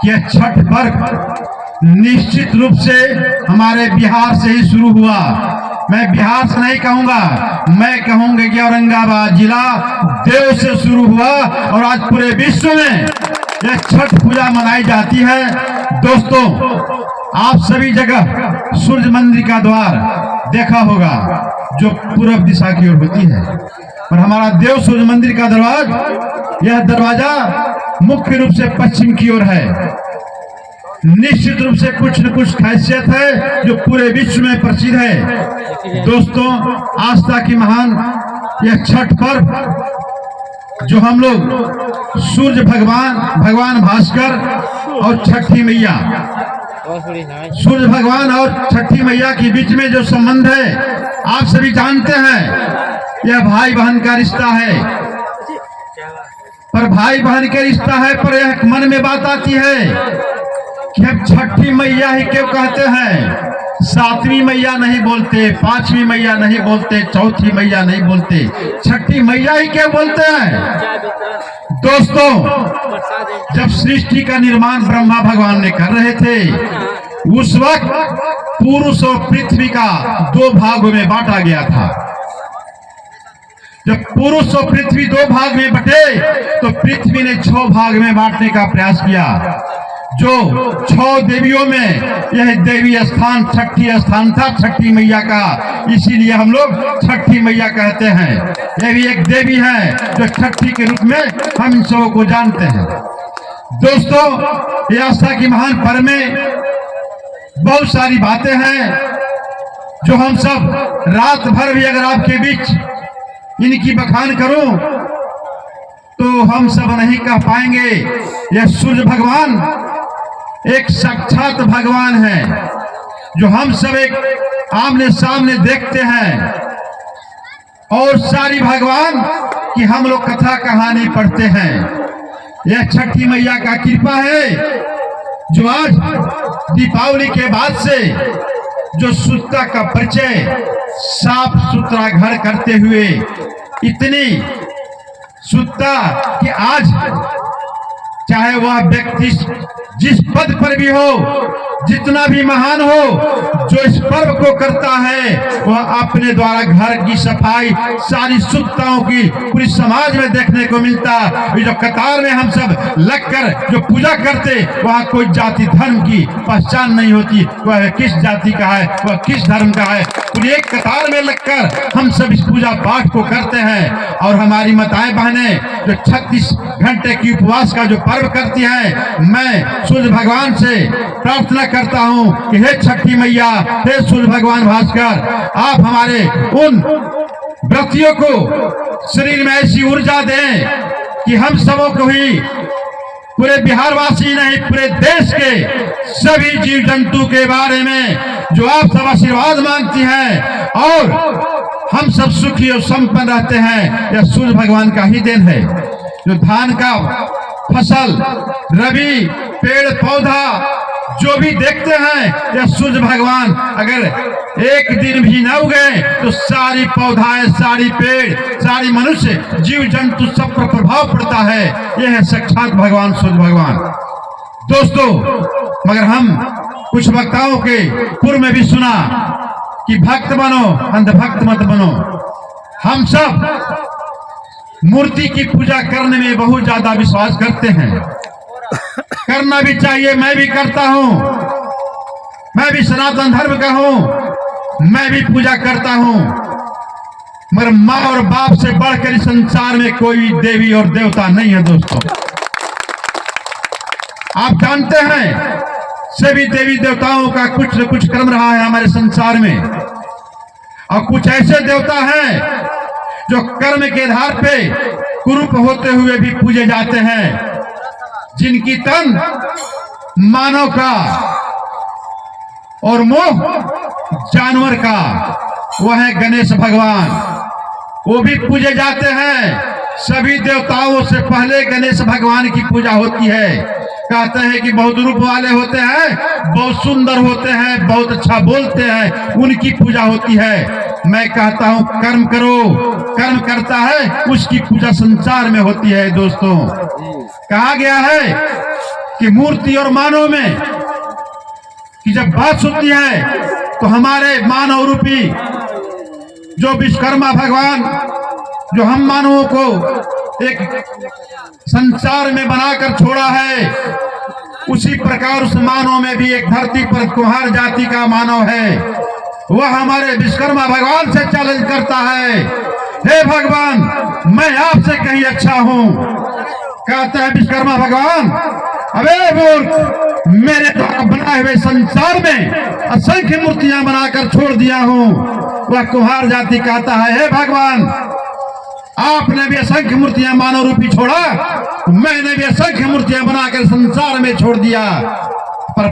कि छठ पर्व निश्चित रूप से हमारे बिहार से ही शुरू हुआ। मैं बिहार से नहीं कहूंगा, मैं कहूंगा कि औरंगाबाद जिला देव से शुरू हुआ और आज पूरे विश्व में यह छठ पूजा मनाई जाती है। दोस्तों, आप सभी जगह सूर्य मंदिर का द्वार देखा होगा जो पूर्व दिशा की ओर होती है, और हमारा देव सूर्य मंदिर का यह दरवाजा मुख्य रूप से पश्चिम की ओर है। निश्चित रूप से कुछ न कुछ खासियत है जो पूरे विश्व में प्रसिद्ध है। दोस्तों, आस्था की महान यह छठ पर्व जो हम लोग सूर्य भगवान भास्कर और छठी मैया, सूर्य भगवान और छठी मैया के बीच में जो संबंध है आप सभी जानते हैं। यह भाई बहन का रिश्ता है, पर भाई बहन के रिश्ता है, पर यह मन में बात आती है कि हम छठी मैया ही क्यों कहते हैं, सातवीं मैया नहीं बोलते, पांचवी मैया नहीं बोलते, चौथी मैया नहीं बोलते, छठी मैया ही क्यों बोलते हैं। दोस्तों, जब सृष्टि का निर्माण ब्रह्मा भगवान ने कर रहे थे उस वक्त पुरुष और पृथ्वी का दो भागों में बांटा गया था। जब पुरुष और पृथ्वी दो भाग में बटे तो पृथ्वी ने 6 भाग में बांटने का प्रयास किया। जो 6 देवियों में यह देवी स्थान छठी स्थान था, छठी मैया का, इसीलिए हम लोग छठी मैया कहते हैं। यह भी एक देवी है जो छठी के रूप में हम इन सबों को जानते हैं। दोस्तों, यह आस्था की महान पर्व में बहुत सारी बातें हैं जो हम सब रात भर भी अगर आपके बीच इनकी बखान करूं तो हम सब नहीं कह पाएंगे। यह सूर्य भगवान एक साक्षात भगवान है जो हम सब एक आमने सामने देखते हैं, और सारी भगवान की हम लोग कथा कहानी पढ़ते हैं। यह छठी मैया का कृपा है जो आज दीपावली के बाद से जो शुद्धता का परिचय साफ सुथरा घर करते हुए इतनी शुद्धता कि आज चाहे वह व्यक्ति जिस पद पर भी हो, जितना भी महान हो, जो इस पर्व को करता है वह अपने द्वारा घर की सफाई सारी शुद्धताओं की पूरी समाज में देखने को मिलता। ये जो कतार में हम सब लगकर जो पूजा करते वहाँ कोई जाति धर्म की पहचान नहीं होती, वह किस जाति का है, वह किस धर्म का है, पूरी एक कतार में लगकर हम सब इस पूजा पाठ को करते हैं। और हमारी माताएं बहनें जो 36 घंटे की उपवास का जो पर्व करती है, मैं सूर्य भगवान से प्रार्थना करता हूं कि हे छठी मैया, हे सूर्य भगवान भास्कर, आप हमारे उन व्रतियों को शरीर में ऐसी ऊर्जा दें कि हम सबों को ही, पूरे बिहारवासी नहीं पूरे देश के सभी जीव जंतु के बारे में जो आप सब आशीर्वाद मांगती हैं और हम सब सुखी और संपन्न रहते हैं, यह सूर्य भगवान का ही देन है। जो धान का फसल, रवि, पेड़ पौधा जो भी देखते हैं, यह सूर्य भगवान अगर एक दिन भी न उगे तो सारी पौधाएं, सारी पेड़, सारी मनुष्य, जीव जंतु सब पर प्रभाव पड़ता है। यह है साक्षात भगवान सूर्य भगवान। दोस्तों, मगर हम कुछ वक्ताओं के पूर्व में भी सुना कि भक्त बनो, अंधभक्त मत बनो। हम सब मूर्ति की पूजा करने में बहुत ज्यादा विश्वास करते हैं, करना भी चाहिए, मैं भी करता हूं, मैं भी सनातन धर्म का हूं, मैं भी पूजा करता हूं, मगर माँ और बाप से बढ़कर इस संसार में कोई देवी और देवता नहीं है। दोस्तों, आप जानते हैं सभी देवी देवताओं का कुछ न कुछ क्रम रहा है हमारे संसार में, और कुछ ऐसे देवता हैं जो कर्म के आधार पे कुरूप होते हुए भी पूजे जाते हैं, जिनकी तन मानव का और मोह जानवर का, वह है गणेश भगवान, वो भी पूजे जाते हैं। सभी देवताओं से पहले गणेश भगवान की पूजा होती है। कहते हैं कि बहुत रूप वाले होते हैं, बहुत सुंदर होते हैं, बहुत अच्छा बोलते हैं, उनकी पूजा होती है। मैं कहता हूं कर्म करो, कर्म करता है उसकी पूजा संसार में होती है। दोस्तों, कहा गया है कि मूर्ति और मानव में कि जब बात सुनती है तो हमारे मानव रूपी जो विश्वकर्मा भगवान जो हम मानवों को एक संसार में बनाकर छोड़ा है, उसी प्रकार उस मानव में भी एक धरती पर कुम्हार जाति का मानव है, वह हमारे विश्वकर्मा भगवान से चैलेंज करता है, हे भगवान मैं आपसे कहीं अच्छा हूं। कहता है विश्वकर्मा भगवान, अबे मूर्ख, मेरे द्वारा बनाए हुए संसार में असंख्य मूर्तियां बनाकर छोड़ दिया हूं। वह कुम्हार जाति कहता है, हे भगवान आपने भी असंख्य मूर्तियां मानव रूपी छोड़ा, मैंने भी असंख्य मूर्तियां बनाकर संसार में छोड़ दिया, पर